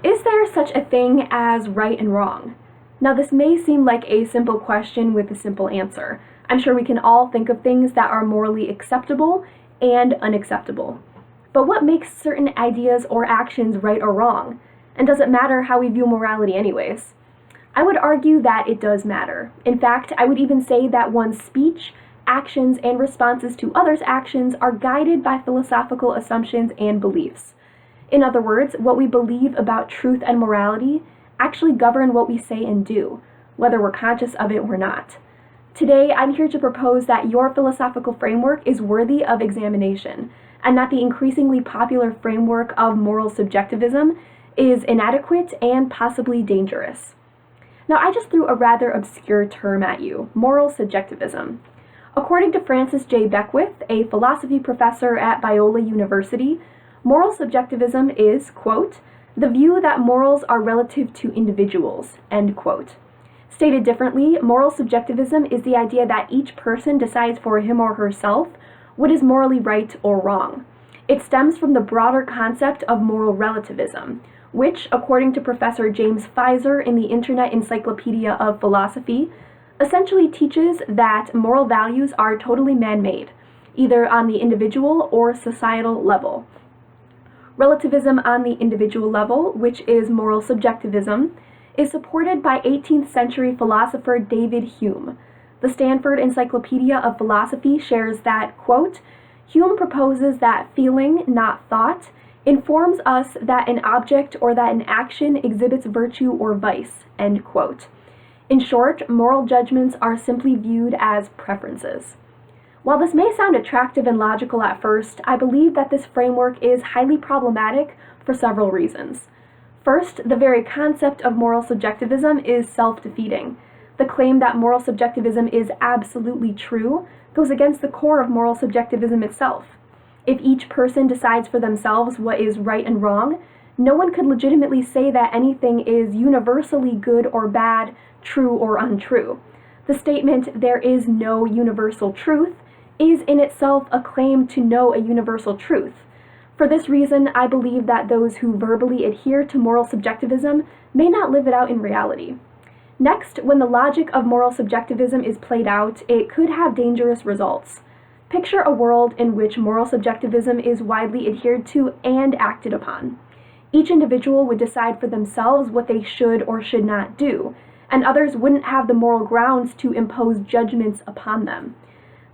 Is there such a thing as right and wrong? Now, this may seem like a simple question with a simple answer. I'm sure we can all think of things that are morally acceptable and unacceptable. But what makes certain ideas or actions right or wrong? And does it matter how we view morality anyways? I would argue that it does matter. In fact, I would even say that one's speech, actions, and responses to others' actions are guided by philosophical assumptions and beliefs. In other words, what we believe about truth and morality actually govern what we say and do, whether we're conscious of it or not. Today, I'm here to propose that your philosophical framework is worthy of examination, and that the increasingly popular framework of moral subjectivism is inadequate and possibly dangerous. Now, I just threw a rather obscure term at you, moral subjectivism. According to Francis J. Beckwith, a philosophy professor at Biola University, moral subjectivism is, quote, the view that morals are relative to individuals, end quote. Stated differently, moral subjectivism is the idea that each person decides for him or herself what is morally right or wrong. It stems from the broader concept of moral relativism, which, according to Professor James Pfizer in the Internet Encyclopedia of Philosophy, essentially teaches that moral values are totally man-made, either on the individual or societal level. Relativism on the individual level, which is moral subjectivism, is supported by 18th century philosopher David Hume. The Stanford Encyclopedia of Philosophy shares that, quote, Hume proposes that feeling, not thought, informs us that an object or that an action exhibits virtue or vice, end quote. In short, moral judgments are simply viewed as preferences. While this may sound attractive and logical at first, I believe that this framework is highly problematic for several reasons. First, the very concept of moral subjectivism is self-defeating. The claim that moral subjectivism is absolutely true goes against the core of moral subjectivism itself. If each person decides for themselves what is right and wrong, no one could legitimately say that anything is universally good or bad, true or untrue. The statement, there is no universal truth, is in itself a claim to know a universal truth. For this reason, I believe that those who verbally adhere to moral subjectivism may not live it out in reality. Next, when the logic of moral subjectivism is played out, it could have dangerous results. Picture a world in which moral subjectivism is widely adhered to and acted upon. Each individual would decide for themselves what they should or should not do, and others wouldn't have the moral grounds to impose judgments upon them.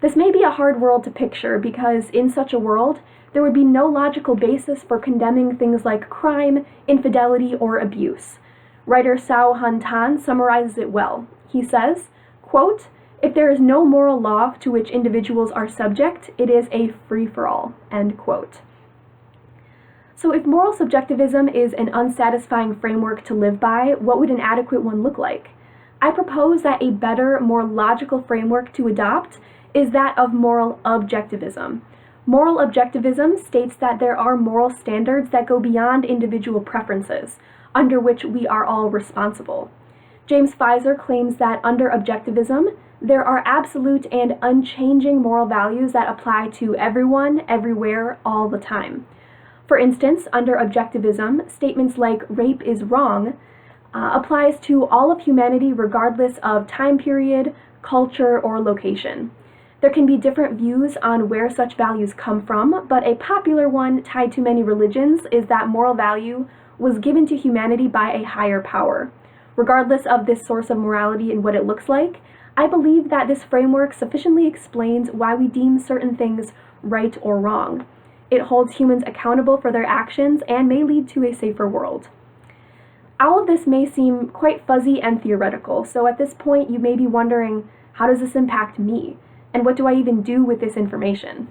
This may be a hard world to picture because in such a world, there would be no logical basis for condemning things like crime, infidelity, or abuse. Writer Cao Han Tan summarizes it well. He says, quote, if there is no moral law to which individuals are subject, it is a free-for-all, end quote. So if moral subjectivism is an unsatisfying framework to live by, what would an adequate one look like? I propose that a better, more logical framework to adopt is that of moral objectivism. Moral objectivism states that there are moral standards that go beyond individual preferences, under which we are all responsible. James Pfizer claims that under objectivism, there are absolute and unchanging moral values that apply to everyone, everywhere, all the time. For instance, under objectivism, statements like rape is wrong applies to all of humanity regardless of time period, culture, or location. There can be different views on where such values come from, but a popular one tied to many religions is that moral value was given to humanity by a higher power. Regardless of this source of morality and what it looks like, I believe that this framework sufficiently explains why we deem certain things right or wrong. It holds humans accountable for their actions and may lead to a safer world. All of this may seem quite fuzzy and theoretical, so at this point you may be wondering, how does this impact me? And what do I even do with this information?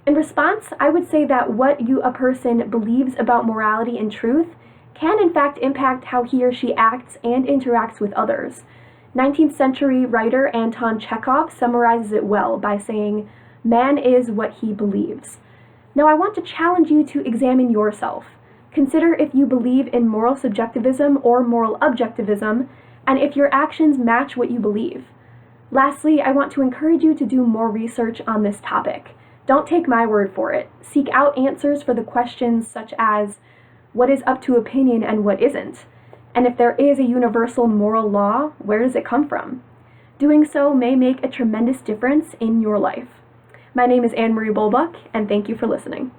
In response, I would say that what a person believes about morality and truth can in fact impact how he or she acts and interacts with others. 19th century writer Anton Chekhov summarizes it well by saying, "Man is what he believes." Now I want to challenge you to examine yourself. Consider if you believe in moral subjectivism or moral objectivism, and if your actions match what you believe. Lastly, I want to encourage you to do more research on this topic. Don't take my word for it. Seek out answers for the questions such as, what is up to opinion and what isn't? And if there is a universal moral law, where does it come from? Doing so may make a tremendous difference in your life. My name is Anne Marie Bulbuk, and thank you for listening.